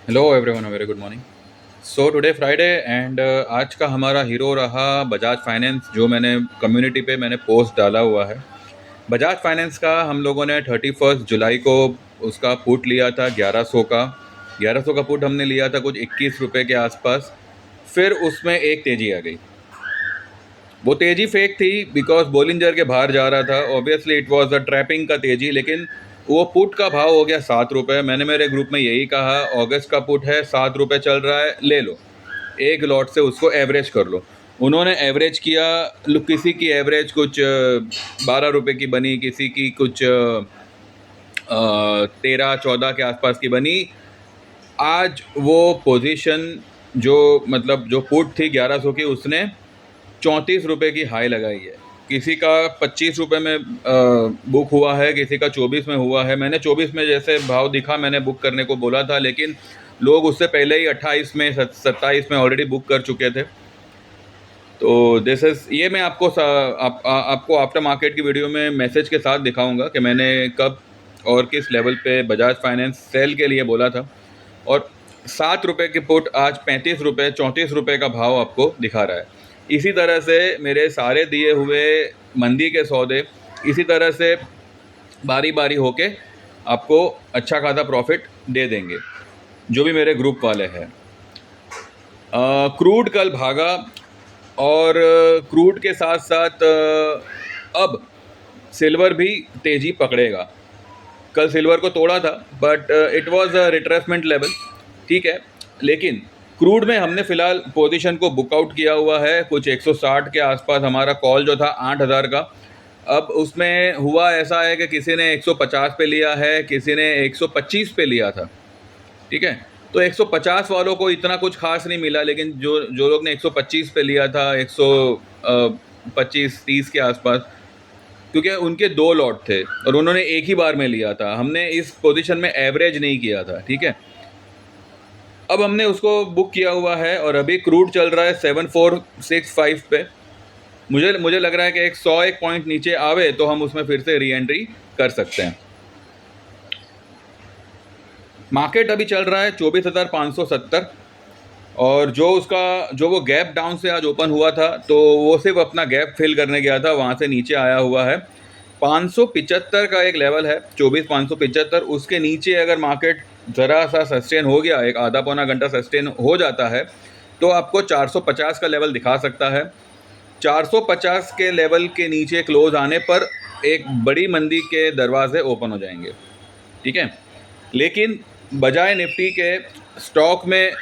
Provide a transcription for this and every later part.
Hello everyone, very good morning. So today Friday and आज का हमारा हीरो रहा बजाज फाइनेंस, जो मैंने कम्युनिटी पे मैंने पोस्ट डाला हुआ है। बजाज फाइनेंस का हम लोगों ने 31 जुलाई को उसका पुट लिया था 1100 का पुट हमने लिया था कुछ 21 रुपये के आसपास। फिर उसमें एक तेज़ी आ गई। वो तेज़ी फेक थी बिकॉज बोलिंजर के बाहर जा रहा था। Obviously it was a trapping का तेज़ी, लेकिन वो पुट का भाव हो गया 7 रुपये। मैंने मेरे ग्रुप में यही कहा, अगस्त का पुट है, 7 रुपये चल रहा है, ले लो, एक लॉट से उसको एवरेज कर लो। उन्होंने एवरेज किया। किसी की एवरेज कुछ 12 रुपये की बनी, किसी की कुछ 13-14 के आसपास की बनी। आज वो पोजीशन जो मतलब जो पुट थी 1100 की, उसने 34 रुपये की हाई लगाई है। किसी का 25 रुपये में बुक हुआ है, किसी का 24 में हुआ है। मैंने 24 में जैसे भाव दिखा मैंने बुक करने को बोला था, लेकिन लोग उससे पहले ही 28 में 27 में ऑलरेडी बुक कर चुके थे। तो दिस इज़ ये मैं आपको आपको आफ्टर मार्केट की वीडियो में मैसेज के साथ दिखाऊंगा कि मैंने कब और किस लेवल पे बजाज फाइनेंस सेल के लिए बोला था। और 7 रुपये की पुट आज 35 रुपये 34 रुपये का भाव आपको दिखा रहा है। इसी तरह से मेरे सारे दिए हुए मंदी के सौदे इसी तरह से बारी बारी होके आपको अच्छा खासा प्रॉफिट दे देंगे, जो भी मेरे ग्रुप वाले हैं। क्रूड कल भागा और क्रूड के साथ साथ अब सिल्वर भी तेज़ी पकड़ेगा। कल सिल्वर को तोड़ा था, but it was a retracement level, ठीक है। लेकिन क्रूड में हमने फ़िलहाल पोजीशन को बुकआउट किया हुआ है। कुछ 160 के आसपास हमारा कॉल जो था 8,000 का। अब उसमें हुआ ऐसा है कि किसी ने 150 पे लिया है, किसी ने 125 पे लिया था, ठीक है। तो 150 वालों को इतना कुछ खास नहीं मिला, लेकिन जो जो लोग ने 125 पे लिया था, 125-30 के आसपास, क्योंकि उनके 2 लॉट थे और उन्होंने एक ही बार में लिया था। हमने इस पोजीशन में एवरेज नहीं किया था, ठीक है। अब हमने उसको बुक किया हुआ है और अभी क्रूड चल रहा है 7465 पे। मुझे मुझे लग रहा है कि एक 100 पॉइंट नीचे आवे तो हम उसमें फिर से री एंट्री कर सकते हैं। मार्केट अभी चल रहा है 24,570, और जो वो गैप डाउन से आज ओपन हुआ था, तो वो सिर्फ अपना गैप फिल करने गया था, वहाँ से नीचे आया हुआ है। 575 का एक लेवल है, 24,575। उसके नीचे अगर मार्केट ज़रा सा सस्टेन हो गया, एक आधा पौना घंटा सस्टेन हो जाता है, तो आपको 450 का लेवल दिखा सकता है। 450 के लेवल के नीचे क्लोज आने पर एक बड़ी मंदी के दरवाजे ओपन हो जाएंगे, ठीक है। लेकिन बजाय निफ्टी के स्टॉक में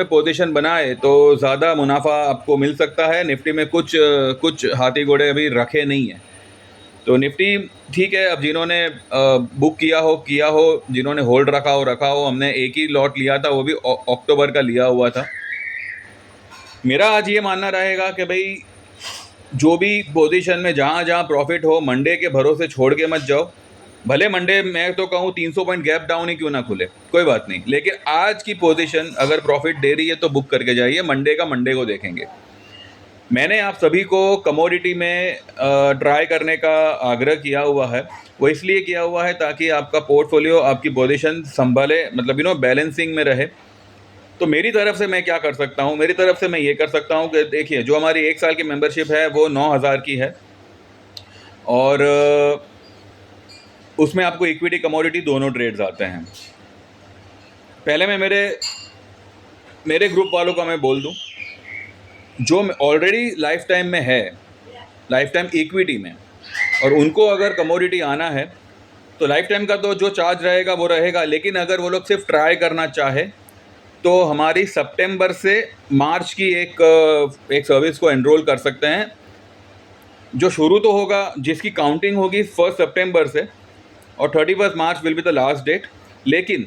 पोजीशन बनाए तो ज़्यादा मुनाफा आपको मिल सकता है। निफ्टी में कुछ कुछ हाथी घोड़े अभी रखे नहीं हैं, तो निफ्टी ठीक है। अब जिन्होंने बुक किया हो, जिन्होंने होल्ड रखा हो, हमने एक ही लॉट लिया था, वो भी अक्टूबर का लिया हुआ था। मेरा आज ये मानना रहेगा कि भाई, जो भी पोजीशन में जहाँ जहाँ प्रॉफिट हो, मंडे के भरोसे छोड़ के मत जाओ। भले मंडे मैं तो कहूँ 300 पॉइंट गैप डाउन ही क्यों ना खुले, कोई बात नहीं, लेकिन आज की पोजीशन अगर प्रॉफिट दे रही है तो बुक करके जाइए। मंडे का मंडे को देखेंगे। मैंने आप सभी को कमोडिटी में ट्राई करने का आग्रह किया हुआ है। वो इसलिए किया हुआ है ताकि आपका पोर्टफोलियो, आपकी पोजीशन संभाले, मतलब बैलेंसिंग में रहे। तो मेरी तरफ से मैं क्या कर सकता हूँ, मेरी तरफ से मैं ये कर सकता हूँ कि देखिए, जो हमारी 1 साल की मेंबरशिप है वो 9,000 की है, और उसमें आपको इक्विटी कमोडिटी दोनों ट्रेड्स आते हैं। पहले मैं मेरे ग्रुप वालों का मैं बोल दूं, जो ऑलरेडी लाइफ टाइम में है, लाइफ टाइम इक्विटी में, और उनको अगर कमोडिटी आना है तो लाइफ टाइम का तो जो चार्ज रहेगा वो रहेगा। लेकिन अगर वो लोग सिर्फ ट्राई करना चाहे तो हमारी सितंबर से मार्च की एक सर्विस को एनरोल कर सकते हैं, जो शुरू तो होगा, जिसकी काउंटिंग होगी 1 सितंबर से, और 31 March will be the last date. लेकिन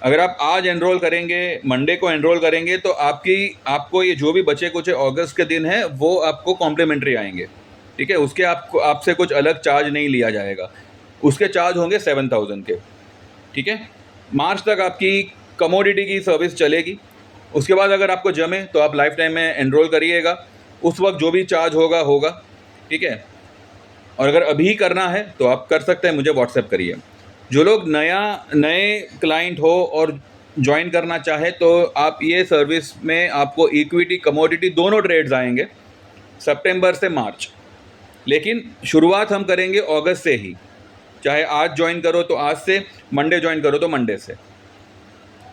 अगर आप आज एनरोल करेंगे, मंडे को एनरोल करेंगे, तो आपको ये जो भी बचे कुछ अगस्त के दिन है वो आपको कॉम्प्लीमेंट्री आएंगे, ठीक है। उसके आपसे कुछ अलग चार्ज नहीं लिया जाएगा। उसके चार्ज होंगे 7,000 के, ठीक है। मार्च तक आपकी कमोडिटी की सर्विस चलेगी। उसके बाद अगर आपको जमे तो आप लाइफ टाइम में एनरोल करिएगा। उस वक्त जो भी चार्ज होगा होगा, ठीक है। और अगर अभी करना है तो आप कर सकते हैं, मुझे व्हाट्सएप करिए। जो लोग नए क्लाइंट हो और ज्वाइन करना चाहे तो आप ये सर्विस में आपको इक्विटी कमोडिटी दोनों ट्रेड्स आएंगे सितंबर से मार्च, लेकिन शुरुआत हम करेंगे अगस्त से ही। चाहे आज ज्वाइन करो तो आज से, मंडे ज्वाइन करो तो मंडे से,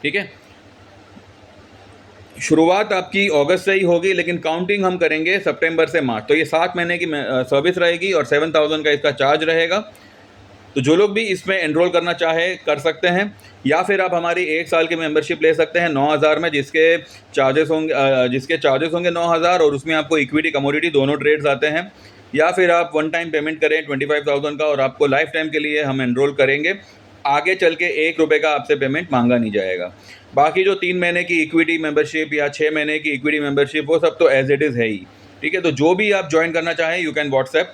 ठीक है। शुरुआत आपकी अगस्त से ही होगी, लेकिन काउंटिंग हम करेंगे सितंबर से मार्च। तो ये 7 महीने की सर्विस रहेगी और 7,000 का इसका चार्ज रहेगा। तो जो लोग भी इसमें एनरोल करना चाहे कर सकते हैं, या फिर आप हमारी 1 साल की मेंबरशिप ले सकते हैं 9,000 में, जिसके चार्जेस होंगे 9,000 और उसमें आपको इक्विटी कमोडिटी दोनों ट्रेड्स आते हैं। या फिर आप वन टाइम पेमेंट करें 25,000 का और आपको लाइफ टाइम के लिए हम एनरोल करेंगे। आगे चल के 1 रुपये का आपसे पेमेंट मांगा नहीं जाएगा। बाकी जो 3 महीने की इक्विटी मेंबरशिप या 6 महीने की इक्विटी मेंबरशिप, वो सब तो एज इट इज़ है ही, ठीक है। तो जो भी आप ज्वाइन करना चाहें यू कैन व्हाट्सएप।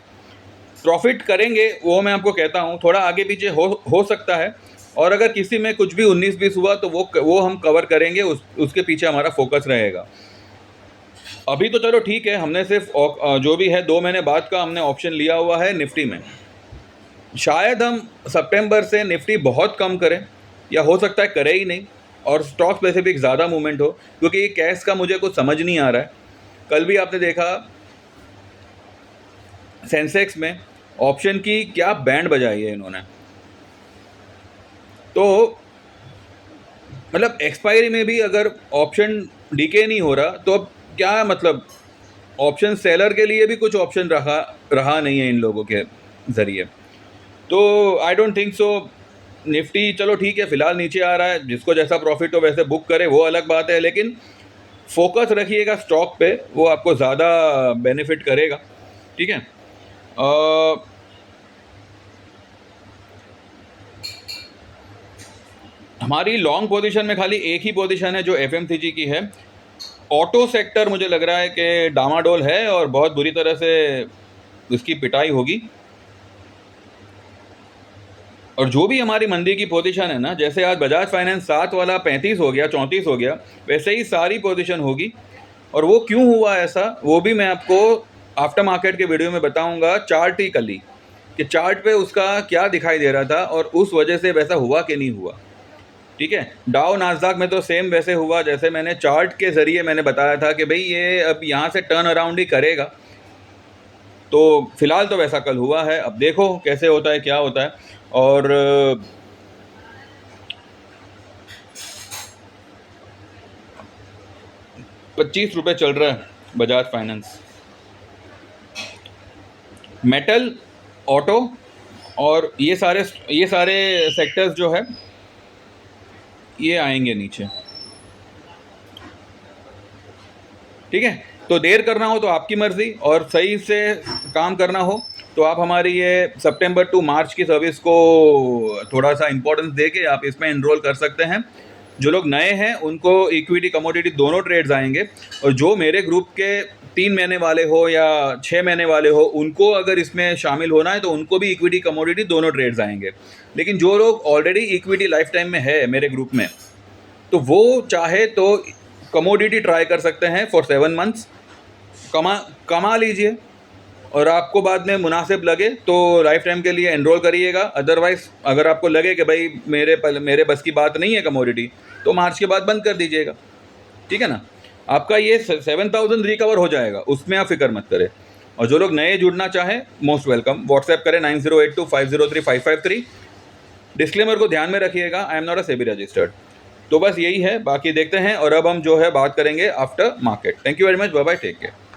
प्रॉफिट करेंगे वो मैं आपको कहता हूँ, थोड़ा आगे पीछे हो सकता है, और अगर किसी में कुछ भी 19-20 हुआ तो वो हम कवर करेंगे, उसके पीछे हमारा फोकस रहेगा। अभी तो चलो ठीक है, हमने सिर्फ जो भी है 2 महीने बाद का हमने ऑप्शन लिया हुआ है निफ्टी में। शायद हम सितंबर से निफ्टी बहुत कम करें, या हो सकता है करें ही नहीं और स्टॉक स्पेसिफिक ज़्यादा मूवमेंट हो, क्योंकि कैश का मुझे कुछ समझ नहीं आ रहा है। कल भी आपने देखा सेंसेक्स में ऑप्शन की क्या बैंड बजाई है इन्होंने। तो मतलब एक्सपायरी में भी अगर ऑप्शन डीके नहीं हो रहा तो अब क्या मतलब, ऑप्शन सेलर के लिए भी कुछ ऑप्शन रहा नहीं है इन लोगों के ज़रिए। तो I don't think so. Nifty चलो ठीक है, फ़िलहाल नीचे आ रहा है, जिसको जैसा प्रॉफिट हो वैसे बुक करे, वो अलग बात है, लेकिन फोकस रखिएगा स्टॉक पे, वो आपको ज़्यादा बेनिफिट करेगा, ठीक है। हमारी लॉन्ग पोजीशन में खाली एक ही पोजीशन है जो एफएमसीजी की है। ऑटो सेक्टर मुझे लग रहा है कि डामाडोल है और बहुत बुरी तरह से उसकी पिटाई होगी। और जो भी हमारी मंदी की पोजीशन है ना, जैसे आज बजाज फाइनेंस 7 वाला 35 हो गया, 34 हो गया, वैसे ही सारी पोजीशन होगी। और वो क्यों हुआ ऐसा, वो भी मैं आपको आफ्टर मार्केट के वीडियो में बताऊंगा, चार्ट ही कल ही, कि चार्ट पे उसका क्या दिखाई दे रहा था और उस वजह से वैसा हुआ कि नहीं हुआ, ठीक है। डाउ नास्डाक में तो सेम वैसे हुआ जैसे मैंने चार्ट के ज़रिए मैंने बताया था कि भाई ये अब यहाँ से टर्न अराउंड ही करेगा। तो फिलहाल तो वैसा कल हुआ है, अब देखो कैसे होता है, क्या होता है। और 25 रुपये चल रहा है बजाज फाइनेंस। मेटल, ऑटो और ये सारे सेक्टर्स जो है ये आएंगे नीचे, ठीक है। तो देर करना हो तो आपकी मर्ज़ी, और सही से काम करना हो तो आप हमारी ये सितंबर टू मार्च की सर्विस को थोड़ा सा इम्पोर्टेंस दे के आप इसमें एनरोल कर सकते हैं। जो लोग नए हैं उनको इक्विटी कमोडिटी दोनों ट्रेड्स आएंगे, और जो मेरे ग्रुप के 3 महीने वाले हो या 6 महीने वाले हो, उनको अगर इसमें शामिल होना है तो उनको भी इक्विटी कमोडिटी दोनों ट्रेड्स आएंगे। लेकिन जो लोग ऑलरेडी इक्विटी लाइफ टाइम में है मेरे ग्रुप में, तो वो चाहे तो कमोडिटी ट्राई कर सकते हैं फॉर 7 मंथ्स, कमा लीजिए, और आपको बाद में मुनासिब लगे तो लाइफ टाइम के लिए एनरोल करिएगा। अदरवाइज़ अगर आपको लगे कि भाई मेरे बस की बात नहीं है कमोडिटी, तो मार्च के बाद बंद कर दीजिएगा, ठीक है ना। आपका ये 7,000 रिकवर हो जाएगा, उसमें आप फिक्र मत करें। और जो लोग नए जुड़ना चाहें मोस्ट वेलकम, व्हाट्सएप करें 9082503553। डिस्क्लेमर को ध्यान में रखिएगा, I am not a SEBI registered. तो बस यही है, बाकी देखते हैं। और अब हम जो है बात करेंगे after market. Thank you very much, bye bye, take care.